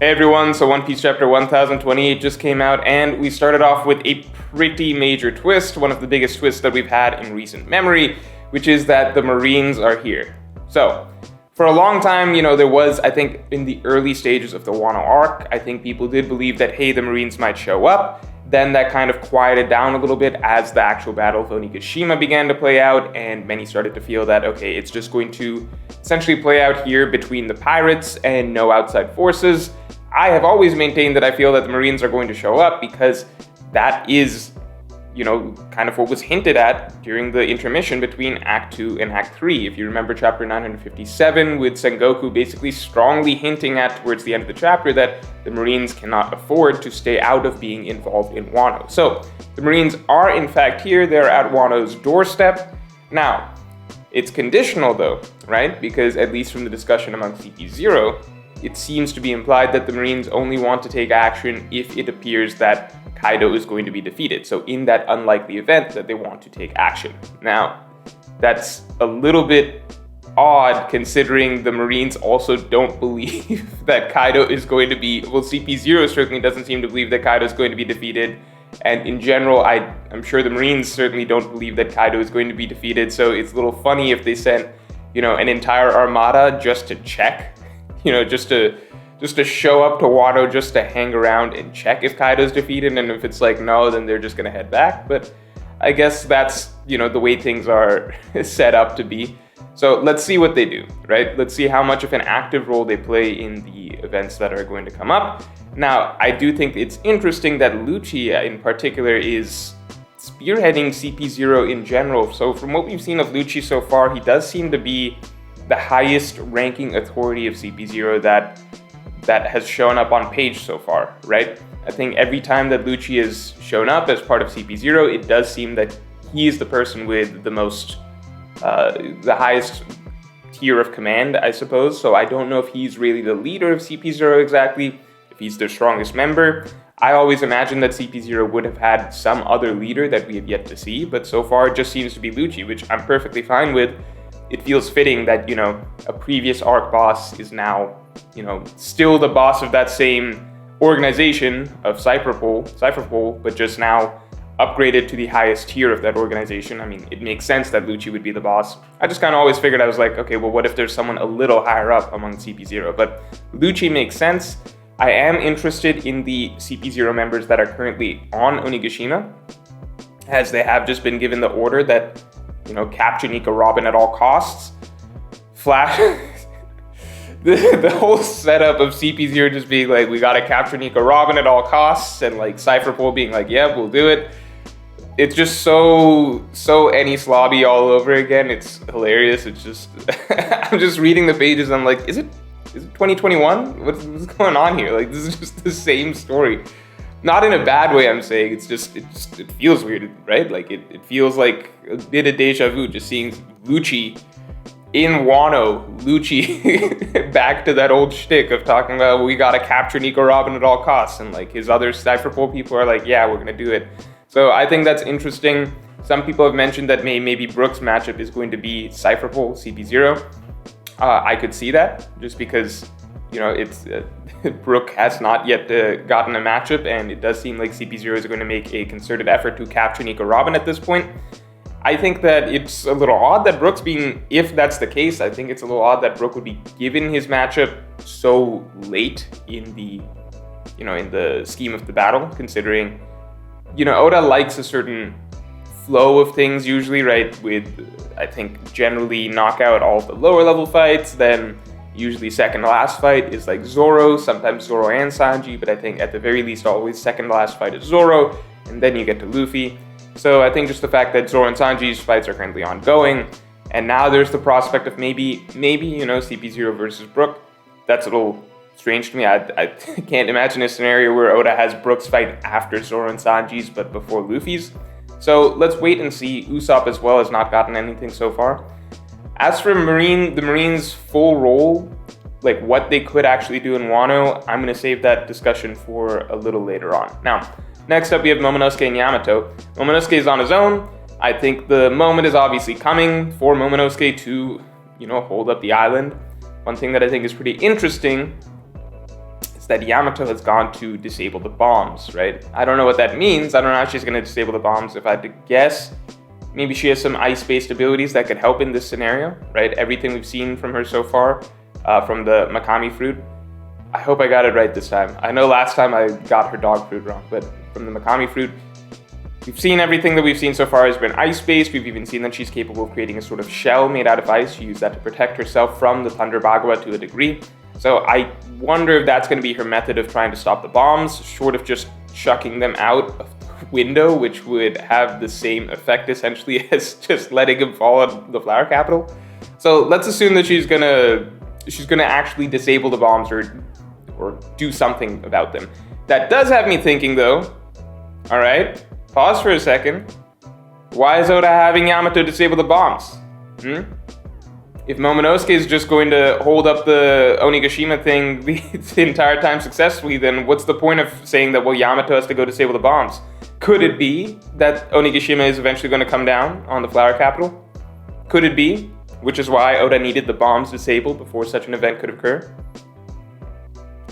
Hey everyone, so One Piece chapter 1028 just came out, and we started off with a pretty major twist, one of the biggest twists that we've had in recent memory, which is that the Marines are here. So, for a long time, there was, I think, in the early stages of the Wano arc, I think people did believe that, hey, the Marines might show up. Then that kind of quieted down a little bit as the actual Battle of Onigashima began to play out, and many started to feel that, okay, it's just going to essentially play out here between the pirates and no outside forces. I have always maintained that I feel that the Marines are going to show up because that is, kind of what was hinted at during the intermission between Act 2 and Act 3. If you remember chapter 957, with Sengoku basically strongly hinting at towards the end of the chapter that the Marines cannot afford to stay out of being involved in Wano. So the Marines are in fact here. They're at Wano's doorstep. Now, it's conditional though, right? Because at least from the discussion among CP0, it seems to be implied that the Marines only want to take action if it appears that Kaido is going to be defeated. So in that unlikely event that they want to take action. Now, that's a little bit odd considering the Marines also don't believe that Kaido is going to be, well, CP0 certainly doesn't seem to believe that Kaido is going to be defeated. And in general, I'm sure the Marines certainly don't believe that Kaido is going to be defeated. So it's a little funny if they sent, an entire armada just to check, just to show up to Wano just to hang around and check if Kaido's defeated, and if it's like no, then they're just gonna head back. But I guess that's, the way things are set up to be. So let's see what they do, right? Let's see how much of an active role they play in the events that are going to come up. Now, I do think it's interesting that Lucci in particular is spearheading CP0 in general. So from what we've seen of Lucci so far, he does seem to be the highest ranking authority of CP0 that has shown up on page so far, right? I think every time that Lucci has shown up as part of CP0, it does seem that he is the person with the most, the highest tier of command, I suppose. So I don't know if he's really the leader of CP0 exactly, if he's their strongest member. I always imagined that CP0 would have had some other leader that we have yet to see, but so far it just seems to be Lucci, which I'm perfectly fine with. It feels fitting that, a previous arc boss is now, still the boss of that same organization of Cypherpole, but just now upgraded to the highest tier of that organization. I mean, it makes sense that Lucci would be the boss. I just kind of always figured, I was like, okay, well, what if there's someone a little higher up among CP0? But Lucci makes sense. I am interested in the CP0 members that are currently on Onigashima, as they have just been given the order that, capture Nico Robin at all costs. Flash, the whole setup of CP0 just being like, we gotta capture Nico Robin at all costs, and like Cypherpole being like, yeah, we'll do it. It's just so Enies Lobby all over again. It's hilarious. It's just, I'm just reading the pages. I'm like, is it 2021? What's going on here? Like, this is just the same story. Not in a bad way, I'm saying. It feels weird, right? Like, it feels like a bit of deja vu just seeing Lucci in Wano. Lucci back to that old shtick of talking about, we gotta capture Nico Robin at all costs. And like his other Cypherpole people are like, yeah, we're gonna do it. So I think that's interesting. Some people have mentioned that maybe Brook's matchup is going to be Cypherpole, CP0. I could see that just because, it's Brook has not yet gotten a matchup, and it does seem like CP0 is going to make a concerted effort to capture Nico Robin at this point. I think that it's a little odd that Brook's being, if that's the case, I think it's a little odd that Brook would be given his matchup so late in the, in the scheme of the battle, considering, Oda likes a certain flow of things usually, right? With, I think, generally knock out all the lower level fights, then usually second to last fight is like Zoro, sometimes Zoro and Sanji, but I think at the very least always second to last fight is Zoro, and then you get to Luffy. So I think just the fact that Zoro and Sanji's fights are currently ongoing, and now there's the prospect of maybe, CP0 versus Brook. That's a little strange to me. I can't imagine a scenario where Oda has Brook's fight after Zoro and Sanji's, but before Luffy's. So let's wait and see. Usopp as well has not gotten anything so far. As for the Marines' full role, like what they could actually do in Wano, I'm going to save that discussion for a little later on. Now, next up we have Momonosuke and Yamato. Momonosuke is on his own. I think the moment is obviously coming for Momonosuke to, hold up the island. One thing that I think is pretty interesting is that Yamato has gone to disable the bombs, right? I don't know what that means. I don't know how she's going to disable the bombs. If I had to guess, maybe she has some ice-based abilities that could help in this scenario, right? Everything we've seen from her so far, from the Makami fruit. I hope I got it right this time. I know last time I got her dog fruit wrong, but from the Makami fruit, we've seen everything that we've seen so far has been ice-based. We've even seen that she's capable of creating a sort of shell made out of ice. She used that to protect herself from the Thunder Bagawa to a degree. So I wonder if that's going to be her method of trying to stop the bombs, short of just chucking them out of the window, which would have the same effect essentially as just letting him fall on the flower capital. So let's assume that she's gonna actually disable the bombs or do something about them. That does have me thinking though, all right, pause for a second. Why is Oda having Yamato disable the bombs? If Momonosuke is just going to hold up the Onigashima thing the entire time successfully, then what's the point of saying that, well, Yamato has to go disable the bombs? Could it be that Onigashima is eventually going to come down on the flower capital? Could it be? Which is why Oda needed the bombs disabled before such an event could occur?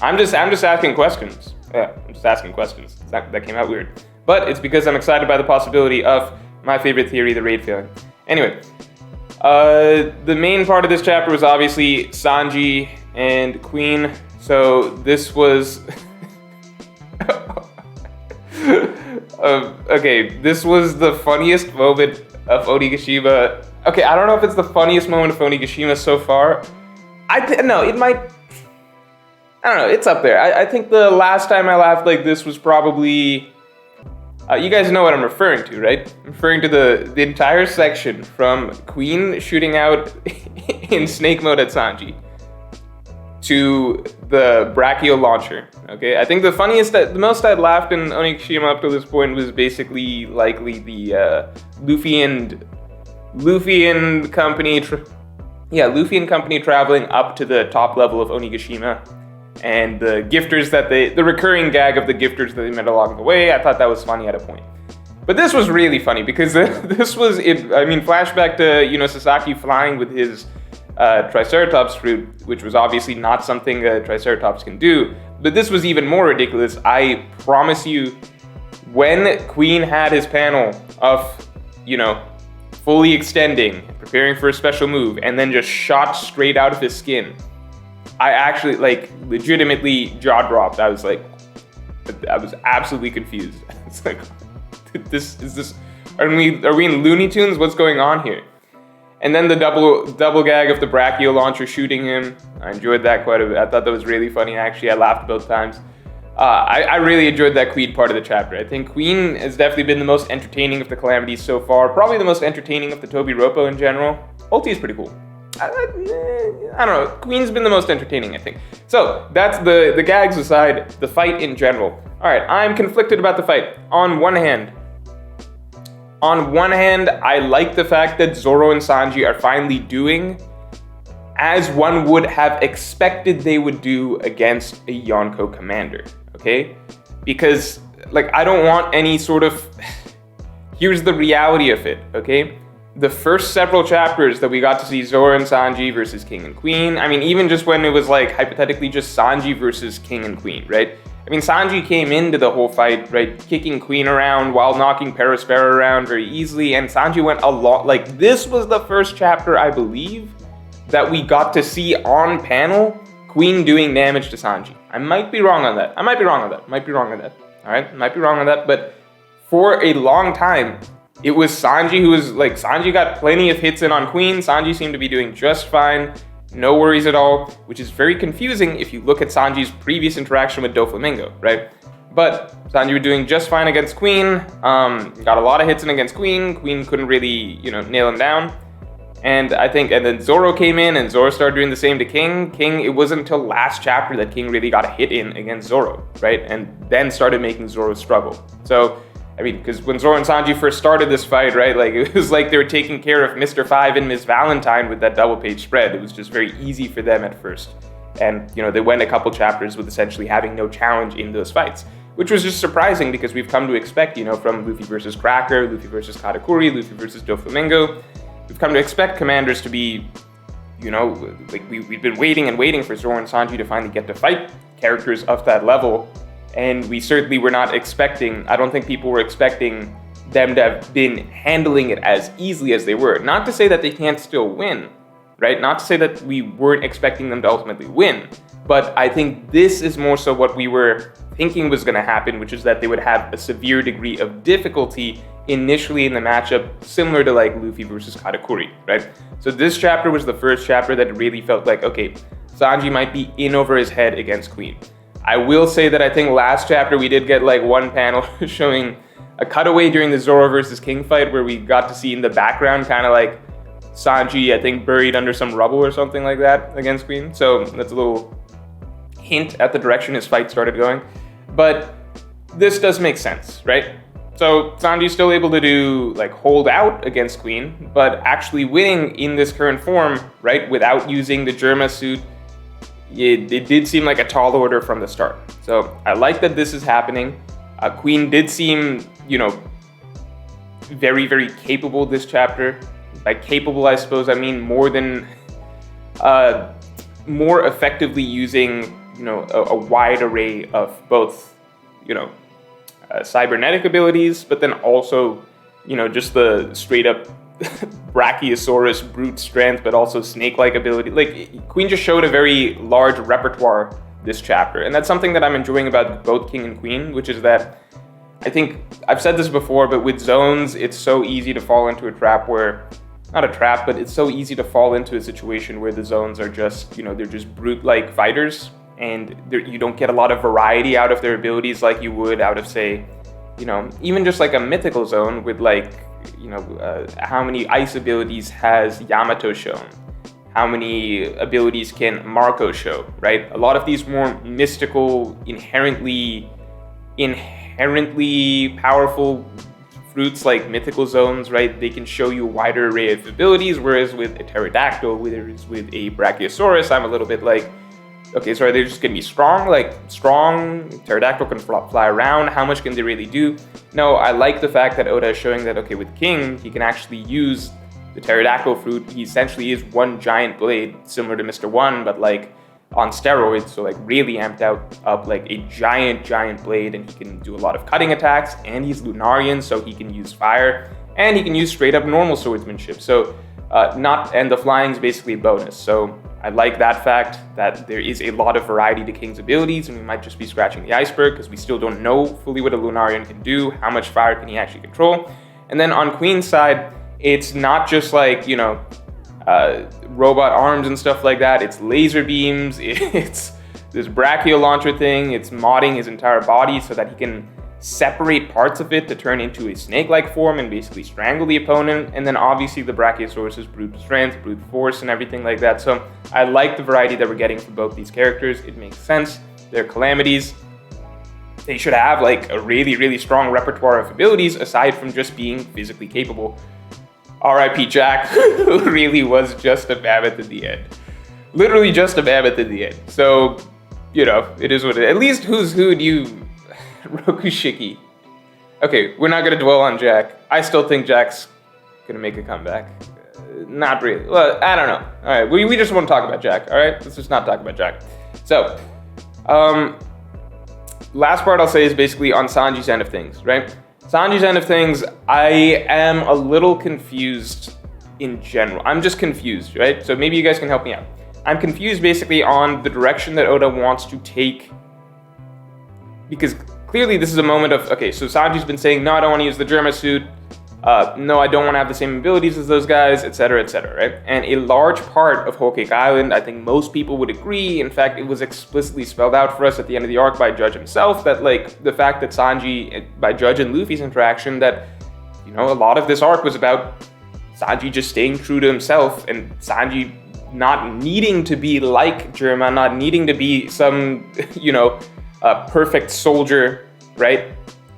I'm just asking questions. Yeah, I'm just asking questions. That came out weird. But it's because I'm excited by the possibility of my favorite theory, the raid failing. Anyway, the main part of this chapter was obviously Sanji and Queen. So this was... okay, this was the funniest moment of Onigashima. Okay, I don't know if it's the funniest moment of Onigashima so far. No, it might... I don't know, it's up there. I think the last time I laughed like this was probably... you guys know what I'm referring to, right? I'm referring to the entire section from Queen shooting out in snake mode at Sanji to the Brachio launcher, okay? I think the most I'd laughed in Onigashima up to this point was basically likely the Luffy and company traveling up to the top level of Onigashima. And the gifters the recurring gag of the gifters that they met along the way, I thought that was funny at a point. But this was really funny because this was it. I mean, flashback to, Sasaki flying with his Triceratops fruit, which was obviously not something a Triceratops can do. But this was even more ridiculous. I promise you, when Queen had his panel of, fully extending, preparing for a special move, and then just shot straight out of his skin, I actually, legitimately jaw dropped. I was absolutely confused. It's like, are we in Looney Tunes? What's going on here? And then the double gag of the Brachio launcher shooting him. I enjoyed that quite a bit. I thought that was really funny, actually. I laughed both times. I really enjoyed that Queen part of the chapter. I think Queen has definitely been the most entertaining of the calamities so far. Probably the most entertaining of the Tobi Roppo in general. Ulti is pretty cool. I don't know. Queen's been the most entertaining, I think. So that's the gags aside, the fight in general. All right, I'm conflicted about the fight. On one hand, I like the fact that Zoro and Sanji are finally doing as one would have expected they would do against a Yonko commander. Okay, because I don't want any sort of. Here's the reality of it. Okay. The first several chapters that we got to see Zoro and Sanji versus King and Queen, I mean, even just when it was hypothetically just Sanji versus King and Queen, right? I mean, Sanji came into the whole fight, right, kicking Queen around while knocking Perospero around very easily, and Sanji went a lot, this was the first chapter, I believe, that we got to see on panel Queen doing damage to Sanji. I might be wrong on that, all right? But for a long time, it was Sanji who was Sanji got plenty of hits in on Queen. Sanji seemed to be doing just fine. No worries at all, which is very confusing if you look at Sanji's previous interaction with Doflamingo, right? But Sanji was doing just fine against Queen. Got a lot of hits in against Queen. Queen couldn't really, nail him down. And then Zoro came in and Zoro started doing the same to King. It wasn't until last chapter that King really got a hit in against Zoro, right? And then started making Zoro struggle. So, I mean, because when Zoro and Sanji first started this fight, right, it was like they were taking care of Mr. Five and Miss Valentine with that double page spread. It was just very easy for them at first. And, they went a couple chapters with essentially having no challenge in those fights, which was just surprising because we've come to expect, from Luffy versus Cracker, Luffy versus Katakuri, Luffy versus Doflamingo, we've come to expect commanders to be, we've been waiting and waiting for Zoro and Sanji to finally get to fight. characters of that level. And we certainly were not expecting, I don't think people were expecting them to have been handling it as easily as they were. Not to say that they can't still win, right? Not to say that we weren't expecting them to ultimately win. But I think this is more so what we were thinking was going to happen, which is that they would have a severe degree of difficulty initially in the matchup, similar to like Luffy versus Katakuri, right? So this chapter was the first chapter that really felt like, okay, Sanji might be in over his head against Queen. I will say that I think last chapter we did get like one panel showing a cutaway during the Zoro versus King fight where we got to see in the background kind of like Sanji, I think, buried under some rubble or something like that against Queen. So that's a little hint at the direction his fight started going. But this does make sense, right? So Sanji's still able to do like hold out against Queen, but actually winning in this current form, right, without using the Germa suit, it did seem like a tall order from the start. So I like that this is happening. Queen did seem, very, very capable this chapter. By capable, I suppose I mean more effectively using, a wide array of both, cybernetic abilities, but then also, just the straight up Brachiosaurus brute strength, but also snake-like ability. Like, Queen just showed a very large repertoire this chapter, and that's something that I'm enjoying about both King and Queen, which is that I think I've said this before, but with zones, it's so easy to fall into a trap where, not a trap, but it's so easy to fall into a situation where the zones are just, they're just brute-like fighters, and you don't get a lot of variety out of their abilities like you would out of, say, even just like a mythical zone with like, how many ice abilities has Yamato shown? How many abilities can Marco show, right? A lot of these more mystical, inherently powerful fruits like mythical zones, right? They can show you a wider array of abilities, whereas with a pterodactyl, whereas with a brachiosaurus, I'm a little bit like, okay, so are they just gonna be strong? Like, strong, pterodactyl can fly around, how much can they really do? No, I like the fact that Oda is showing that, okay, with King, he can actually use the pterodactyl fruit. He essentially is one giant blade, similar to Mr. One, but like on steroids, so like really amped up like a giant blade, and he can do a lot of cutting attacks, and he's Lunarian, so he can use fire, and he can use straight up normal swordsmanship. So and the flying is basically a bonus. So I like that fact that there is a lot of variety to King's abilities, and we might just be scratching the iceberg because we still don't know fully what a Lunarian can do, how much fire can he actually control. And then on Queen's side, it's not just like, robot arms and stuff like that. It's laser beams, it's this brachio launcher thing, it's modding his entire body so that he can separate parts of it to turn into a snake-like form and basically strangle the opponent. And then obviously the Brachiosaurus' brute strength, brute force, and everything like that. So I like the variety that we're getting from both these characters. It makes sense. They're calamities. They should have like a really, really strong repertoire of abilities aside from just being physically capable. R.I.P. Jack, who really was just a mammoth in the end. Literally just a mammoth in the end. So, it is what it is. At least who's who do you... Rokushiki. Okay, we're not going to dwell on Jack. I still think Jack's going to make a comeback. Not really. Well, I don't know. All right, we just want to talk about Jack, all right? Let's just not talk about Jack. So, last part I'll say is basically on Sanji's end of things, right? Sanji's end of things, I am a little confused in general. I'm just confused, right? So maybe you guys can help me out. I'm confused basically on the direction that Oda wants to take, because clearly this is a moment of, okay, so Sanji's been saying, no, I don't want to use the Germa suit. No, I don't want to have the same abilities as those guys, etc., right? And a large part of Whole Cake Island, I think most people would agree, in fact, it was explicitly spelled out for us at the end of the arc by Judge himself, that like the fact that Sanji, by Judge and Luffy's interaction, that, a lot of this arc was about Sanji just staying true to himself, and Sanji not needing to be like Germa, not needing to be some, perfect soldier, right?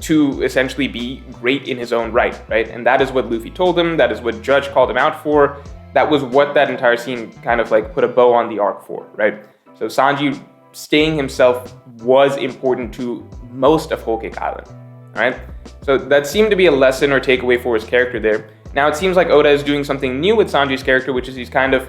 To essentially be great in his own right? And that is what Luffy told him. That is what Judge called him out for. That was what that entire scene kind of like put a bow on the arc for, right? So Sanji staying himself was important to most of Whole Cake Island, right? So that seemed to be a lesson or takeaway for his character there. Now it seems like Oda is doing something new with Sanji's character, which is he's kind of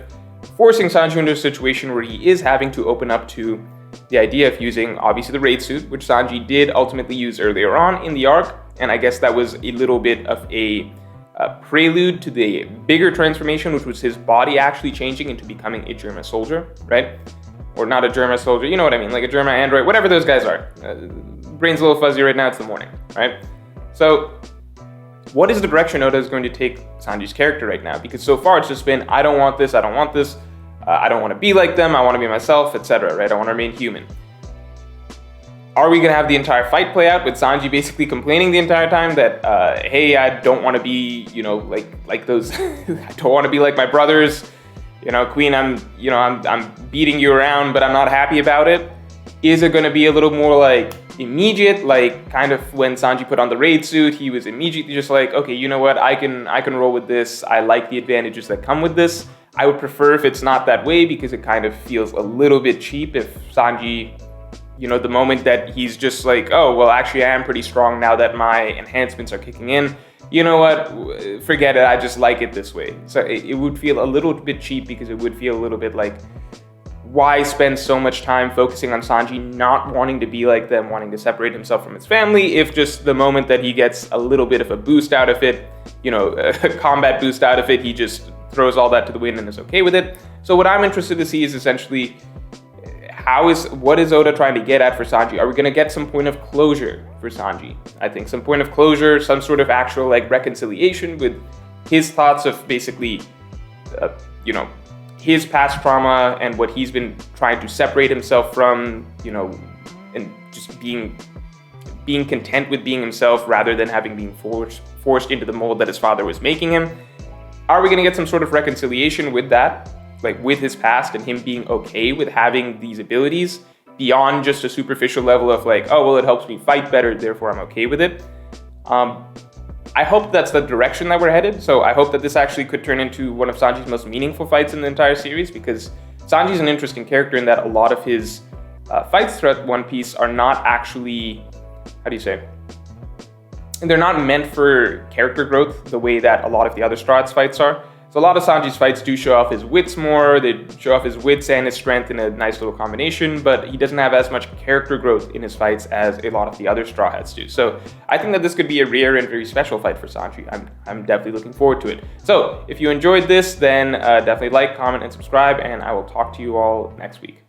forcing Sanji into a situation where he is having to open up to the idea of using, obviously, the raid suit, which Sanji did ultimately use earlier on in the arc, and I guess that was a little bit of a prelude to the bigger transformation, which was his body actually changing into becoming a Germa soldier, right? Or not a Germa soldier, you know what I mean, like a Germa android, whatever those guys are. Brain's a little fuzzy right now, it's the morning, right? So, what is the direction Oda is going to take Sanji's character right now? Because so far it's just been, I don't want this, I don't want this, I don't want to be like them, I want to be myself, etc., right? I want to remain human. Are we going to have the entire fight play out with Sanji basically complaining the entire time that, hey, I don't want to be, you know, like those, I don't want to be like my brothers, you know, Queen, I'm beating you around, but I'm not happy about it? Is it going to be a little more like immediate, like kind of when Sanji put on the raid suit, he was immediately just like, okay, you know what, I can roll with this, I like the advantages that come with this. I would prefer if it's not that way because it kind of feels a little bit cheap if Sanji, you know, the moment that he's just like, oh, well, actually, I am pretty strong now that my enhancements are kicking in. You know what? Forget it. I just like it this way. So it would feel a little bit cheap because it would feel a little bit like, why spend so much time focusing on Sanji not wanting to be like them, wanting to separate himself from his family, if just the moment that he gets a little bit of a boost out of it, you know, a combat boost out of it, he just throws all that to the wind and is okay with it. So what I'm interested to see is essentially, what is Oda trying to get at for Sanji? Are we going to get some point of closure for Sanji? I think some point of closure, some sort of actual like reconciliation with his thoughts of basically, you know, his past trauma and what he's been trying to separate himself from, you know, and just being content with being himself rather than having been forced into the mold that his father was making him. Are we going to get some sort of reconciliation with that? Like with his past and him being okay with having these abilities beyond just a superficial level of like, oh, well, it helps me fight better, therefore I'm okay with it. I hope that's the direction that we're headed. So I hope that this actually could turn into one of Sanji's most meaningful fights in the entire series, because Sanji's an interesting character in that a lot of his fights throughout One Piece are not actually, how do you say? And they're not meant for character growth the way that a lot of the other Straw Hats fights are. So a lot of Sanji's fights do show off his wits more, they show off his wits and his strength in a nice little combination, but he doesn't have as much character growth in his fights as a lot of the other Straw Hats do. So I think that this could be a rare and very special fight for Sanji. I'm definitely looking forward to it. So if you enjoyed this, then definitely like, comment, and subscribe, and I will talk to you all next week.